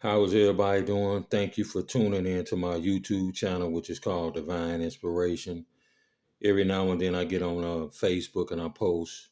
How is everybody doing? Thank you for tuning in to my YouTube channel, which is called Divine Inspiration. Every now and then I get on Facebook and I post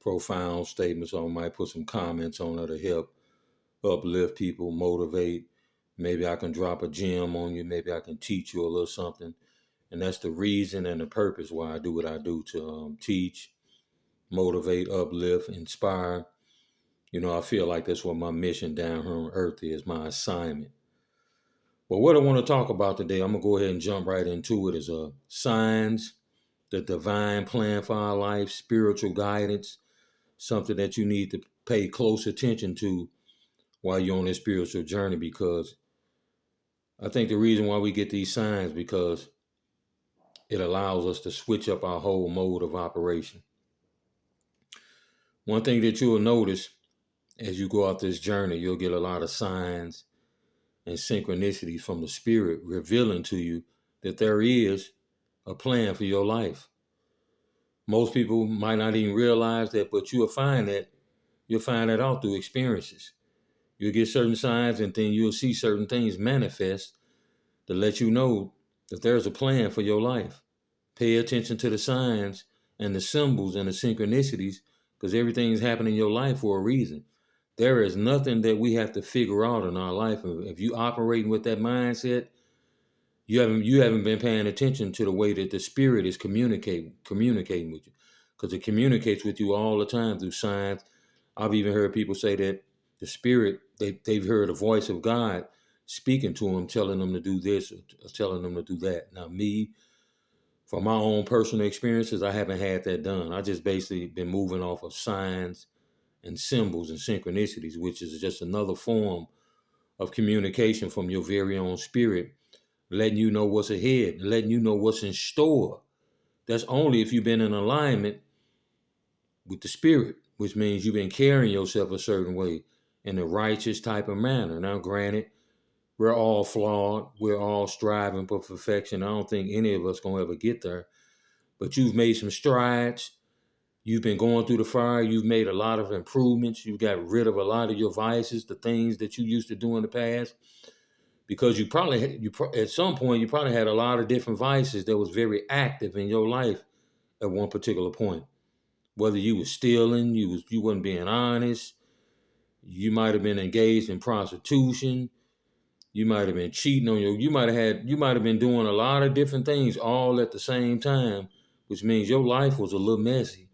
profound statements. I might put some comments on it to help uplift people, motivate. Maybe I can drop a gem on you. Maybe I can teach you a little something. And that's the reason and the purpose why I do what I do to teach, motivate, uplift, inspire. I feel like that's what my mission down here on earth is, my assignment. But what I want to talk about today, I'm going to go ahead and jump right into it, is signs, the divine plan for our life, spiritual guidance, something that you need to pay close attention to while you're on this spiritual journey, because I think the reason why we get these signs because it allows us to switch up our whole mode of operation. One thing that you'll notice as you go out this journey, you'll get a lot of signs and synchronicities from the spirit revealing to you that there is a plan for your life. Most people might not even realize that, but you'll find that out through experiences. You'll get certain signs and then you'll see certain things manifest to let you know that there's a plan for your life. Pay attention to the signs and the symbols and the synchronicities, because everything's happening in your life for a reason. There is nothing that we have to figure out in our life. If you operating with that mindset, you haven't been paying attention to the way that the spirit is communicating with you, because it communicates with you all the time through signs. I've even heard people say that the spirit, they've heard a voice of God speaking to them, telling them to do this or telling them to do that. Now me, from my own personal experiences, I haven't had that done. I just basically been moving off of signs and symbols and synchronicities, which is just another form of communication from your very own spirit, letting you know what's ahead, letting you know what's in store. That's only if you've been in alignment with the spirit, which means you've been carrying yourself a certain way in a righteous type of manner. Now, granted, we're all flawed. We're all striving for perfection. I don't think any of us gonna ever get there. But you've made some strides. You've been going through the fire. You've made a lot of improvements. You've got rid of a lot of your vices, the things that you used to do in the past, because at some point you probably had a lot of different vices that was very active in your life at one particular point. Whether you was stealing, you wasn't being honest, you might have been engaged in prostitution, you might have been cheating on you might have been doing a lot of different things all at the same time, which means your life was a little messy.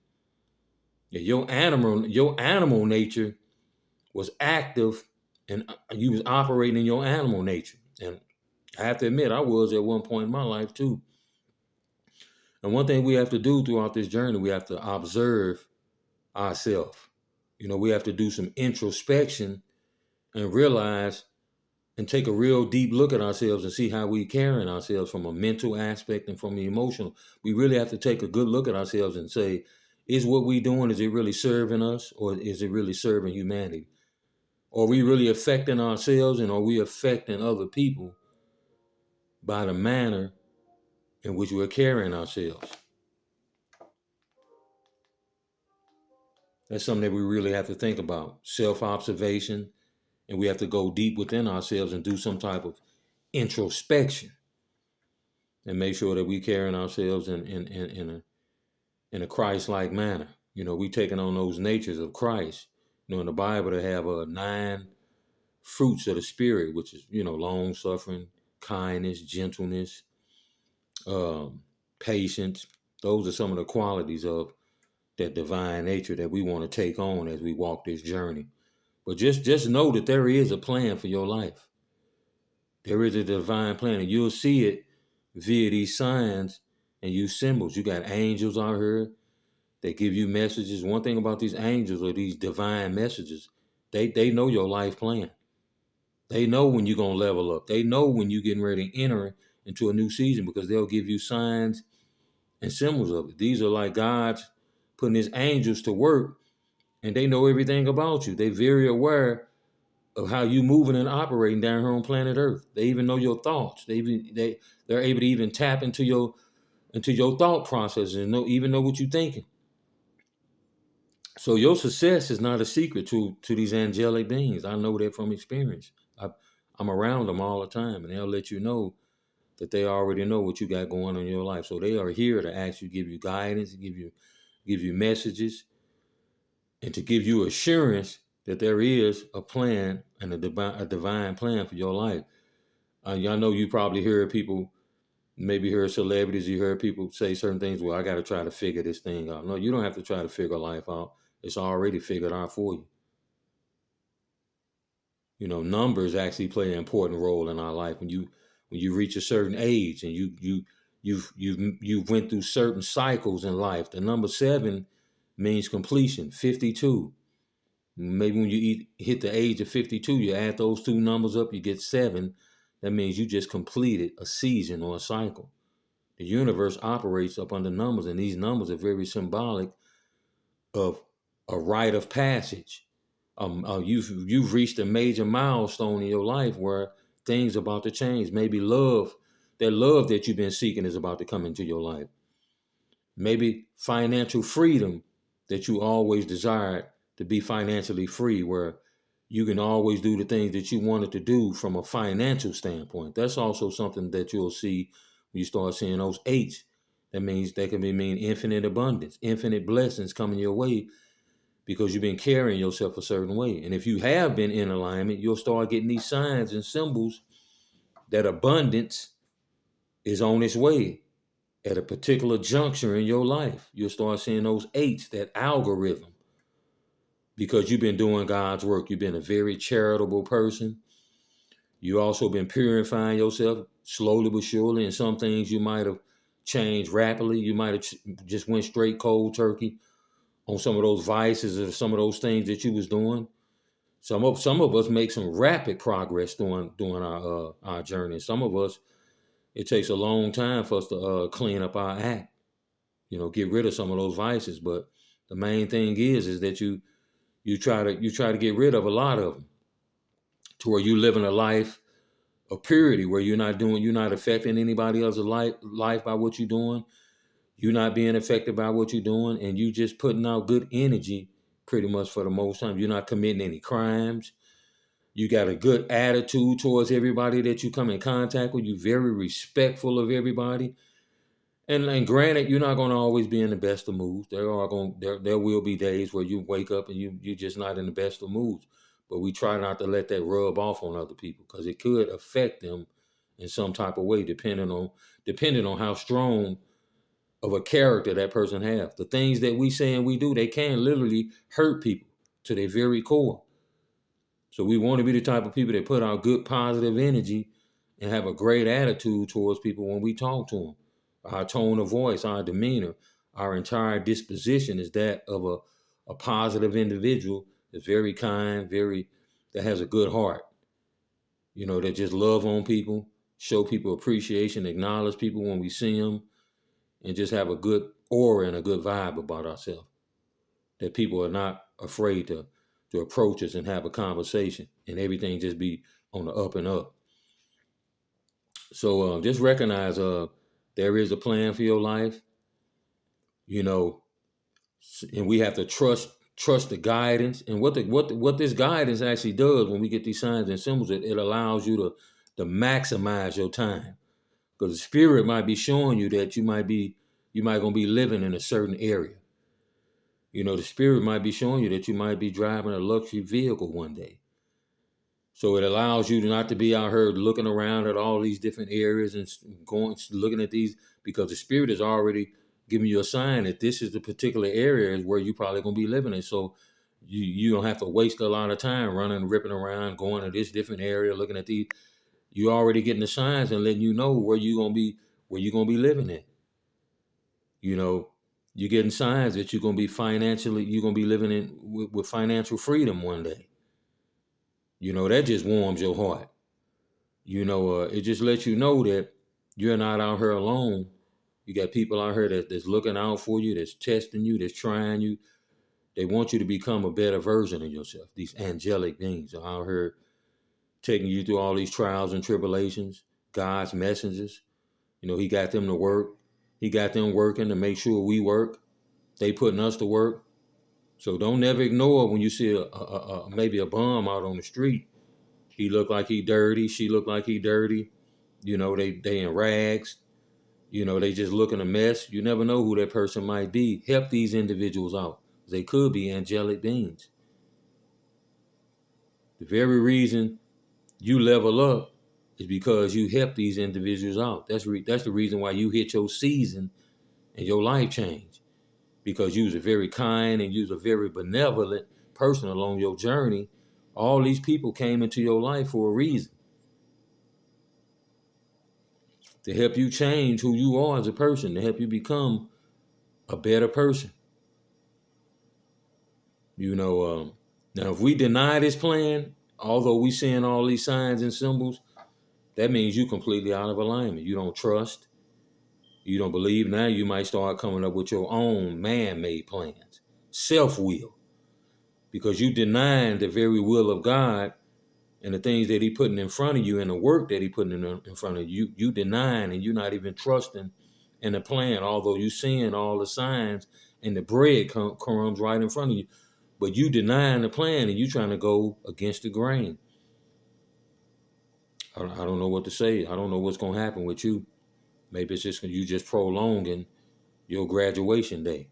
Your animal nature was active, and you was operating in your animal nature. And I have to admit, I was at one point in my life too. And one thing we have to do throughout this journey, we have to observe ourselves. We have to do some introspection and realize and take a real deep look at ourselves and see how we carrying ourselves from a mental aspect and from the emotional. We really have to take a good look at ourselves and say, is what we doing, is it really serving us, or is it really serving humanity? Are we really affecting ourselves, and are we affecting other people by the manner in which we're carrying ourselves? That's something that we really have to think about. Self-observation, and we have to go deep within ourselves and do some type of introspection and make sure that we carrying ourselves in a Christ-like manner. We taking on those natures of Christ. In the Bible they have 9 fruits of the spirit, which is, long suffering, kindness, gentleness, patience. Those are some of the qualities of that divine nature that we want to take on as we walk this journey. But just know that there is a plan for your life. There is a divine plan, and you'll see it via these signs and use symbols. You got angels out here that give you messages. One thing about these angels or these divine messages, they know your life plan. They know when you're going to level up. They know when you're getting ready to enter into a new season, because they'll give you signs and symbols of it. These are like God's putting his angels to work, and they know everything about you. They're very aware of how you moving and operating down here on planet Earth. They even know your thoughts. They're able to even tap into your thought process and know what you're thinking. So your success is not a secret to these angelic beings. I know that from experience. I'm around them all the time, and they'll let you know that they already know what you got going on in your life. So they are here to actually give you guidance, give you messages, and to give you assurance that there is a plan and a divine plan for your life. Y'all know you probably hear people, maybe hear celebrities, you hear people say certain things. Well, I got to try to figure this thing out. No, you don't have to try to figure life out. It's already figured out for you. You know, numbers actually play an important role in our life. When you reach a certain age and you went through certain cycles in life, the number 7 means completion. 52. Maybe when you hit the age of 52, you add those two numbers up, you get 7. That means you just completed a season or a cycle. The universe operates up under numbers, and these numbers are very symbolic of a rite of passage. You've reached a major milestone in your life where things are about to change. Maybe that love that you've been seeking is about to come into your life. Maybe financial freedom that you always desired, to be financially free, where you can always do the things that you wanted to do from a financial standpoint. That's also something that you'll see when you start seeing those 8s. That can mean infinite abundance, infinite blessings coming your way because you've been carrying yourself a certain way. And if you have been in alignment, you'll start getting these signs and symbols that abundance is on its way at a particular juncture in your life. You'll start seeing those 8s, that algorithm, because you've been doing God's work. You've been a very charitable person. You also been purifying yourself slowly but surely. And some things you might have changed rapidly. You might have just went straight cold turkey on some of those vices or some of those things that you was doing. Some of us make some rapid progress during our journey. Some of us, it takes a long time for us to clean up our act. Get rid of some of those vices. But the main thing is that you try to get rid of a lot of them, to where you living a life of purity, where you're not affecting anybody else's life by what you're doing. You're not being affected by what you're doing, and you just putting out good energy pretty much for the most time. You're not committing any crimes. You got a good attitude towards everybody that you come in contact with. You're very respectful of everybody. And granted, you're not going to always be in the best of moods. There will be days where you wake up and you're just not in the best of moods. But we try not to let that rub off on other people, because it could affect them in some type of way, depending on how strong of a character that person have. The things that we say and we do, they can literally hurt people to their very core. So we want to be the type of people that put out good positive energy and have a great attitude towards people when we talk to them. Our tone of voice, our demeanor, our entire disposition is that of a positive individual that's very kind, that has a good heart. That just love on people, show people appreciation, acknowledge people when we see them, and just have a good aura and a good vibe about ourselves. That people are not afraid to approach us and have a conversation, and everything just be on the up and up. So just recognize there is a plan for your life, and we have to trust the guidance. And what this guidance actually does, when we get these signs and symbols, it allows you to maximize your time, because the spirit might be showing you that you might gonna be living in a certain area. The spirit might be showing you that you might be driving a luxury vehicle one day. So it allows you not to be out here looking around at all these different areas and looking at these, because the spirit is already giving you a sign that this is the particular area where you're probably going to be living in. So you don't have to waste a lot of time running, ripping around, going to this different area, looking at these. You're already getting the signs and letting you know where you're going to be living at. You're getting signs that you're going to be living in with financial freedom one day. That just warms your heart. It just lets you know that you're not out here alone. You got people out here that's looking out for you, that's testing you, that's trying you. They want you to become a better version of yourself. These angelic beings are out here taking you through all these trials and tribulations. God's messengers, he got them to work. He got them working to make sure we work. They putting us to work. So don't never ignore when you see maybe a bum out on the street. He look like he dirty. She look like he dirty. You know, they in rags. You know, they just looking a mess. You never know who that person might be. Help these individuals out. They could be angelic beings. The very reason you level up is because you help these individuals out. That's the reason why you hit your season and your life change. Because you was a very kind and you was a very benevolent person along your journey. All these people came into your life for a reason. To help you change who you are as a person, to help you become a better person. You know, now if we deny this plan, although we seeing all these signs and symbols, that means you completely out of alignment. You don't trust. You don't believe. Now you might start coming up with your own man-made plans, self-will, because you denying the very will of God and the things that He putting in front of you and the work that He putting in front of you. You denying and you're not even trusting in the plan, although you seeing all the signs and the bread crumbs right in front of you. But you denying the plan and you trying to go against the grain. I don't know what to say. I don't know what's going to happen with you. Maybe it's just you just prolonging your graduation day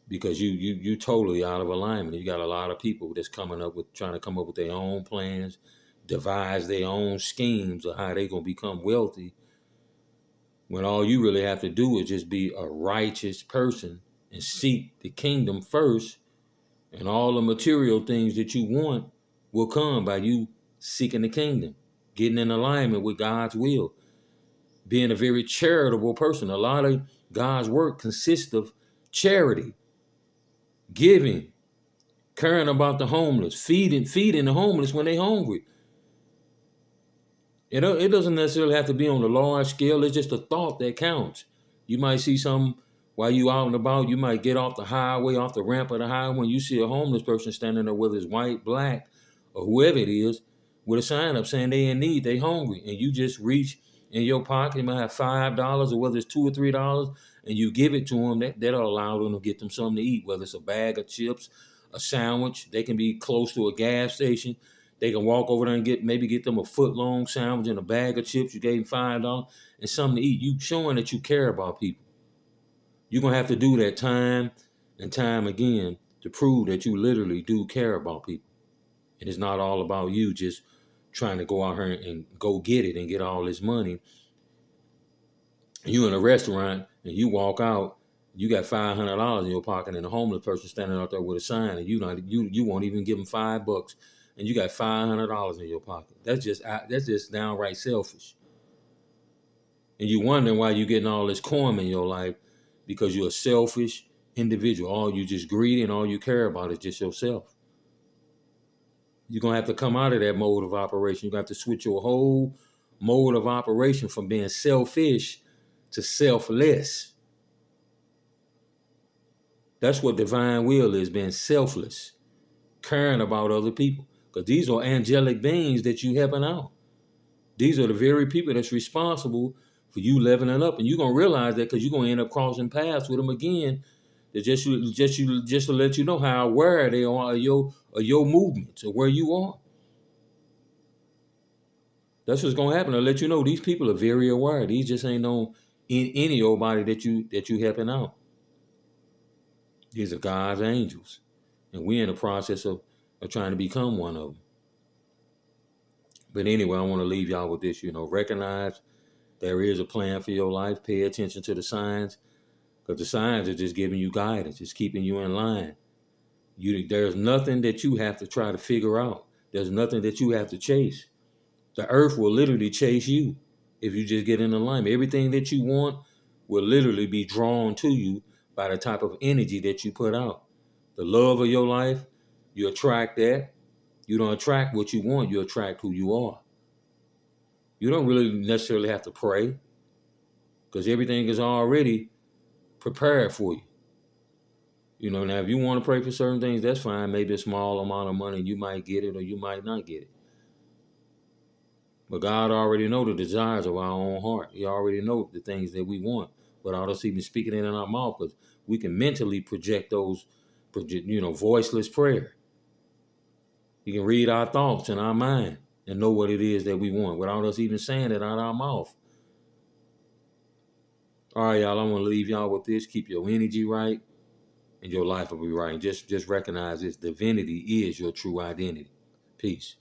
because you totally out of alignment. You got a lot of people that's trying to come up with their own plans, devise their own schemes of how they going to become wealthy, when all you really have to do is just be a righteous person and seek the kingdom first. And all the material things that you want will come by you seeking the kingdom, getting in alignment with God's will, being a very charitable person. A lot of God's work consists of charity, giving, caring about the homeless, feeding the homeless when they're hungry. It doesn't necessarily have to be on a large scale. It's just a thought that counts. You might see some while you out and about. You might get off the highway, off the ramp of the highway, when you see a homeless person standing there, whether it's white, black, or whoever it is, with a sign up saying they in need, they hungry, and you just reach in your pocket. You might have $5, or whether it's $2 or $3, and you give it to them. That'll allow them to get them something to eat, whether it's a bag of chips, a sandwich. They can be close to a gas station. They can walk over there and get them a foot-long sandwich and a bag of chips. You gave them $5 and something to eat. You showing that you care about people. You're going to have to do that time and time again to prove that you literally do care about people. And it's not all about you just trying to go out here and go get it and get all this money. You in a restaurant and you walk out, you got $500 in your pocket, and a homeless person standing out there with a sign, and you won't even give them $5, and you got $500 in your pocket. That's just downright selfish. And you wondering why you getting all this karma in your life, because you're a selfish individual. All you just greedy, and all you care about is just yourself. You're gonna have to come out of that mode of operation. You're gonna have to switch your whole mode of operation from being selfish to selfless. That's what divine will is, being selfless, caring about other people. Because these are angelic beings that you helping out. These are the very people that's responsible for you leveling up. And you're going to realize that because you're going to end up crossing paths with them again, just to let you know how aware they are of your movements, or where you are. That's what's going to happen. They'll let you know these people are very aware. These just ain't no any old body that you helping out. These are God's angels. And we're in the process of trying to become one of them. But anyway, I want to leave y'all with this, recognize there is a plan for your life. Pay attention to the signs, because the signs are just giving you guidance. It's keeping you in line. There's nothing that you have to try to figure out. There's nothing that you have to chase. The earth will literally chase you if you just get in alignment. Everything that you want will literally be drawn to you by the type of energy that you put out. The love of your life, you attract that. You don't attract what you want, you attract who you are. You don't really necessarily have to pray, because everything is already prepared for you. Now if you want to pray for certain things, that's fine. Maybe a small amount of money, you might get it or you might not get it. But God already knows the desires of our own heart. He already knows the things that we want without us even speaking it in our mouth, because we can mentally project those voiceless prayer. He can read our thoughts and our mind and know what it is that we want without us even saying it out of our mouth. All right, y'all, I want to leave y'all with this. Keep your energy right and your life will be right. And just recognize this. Divinity is your true identity. Peace.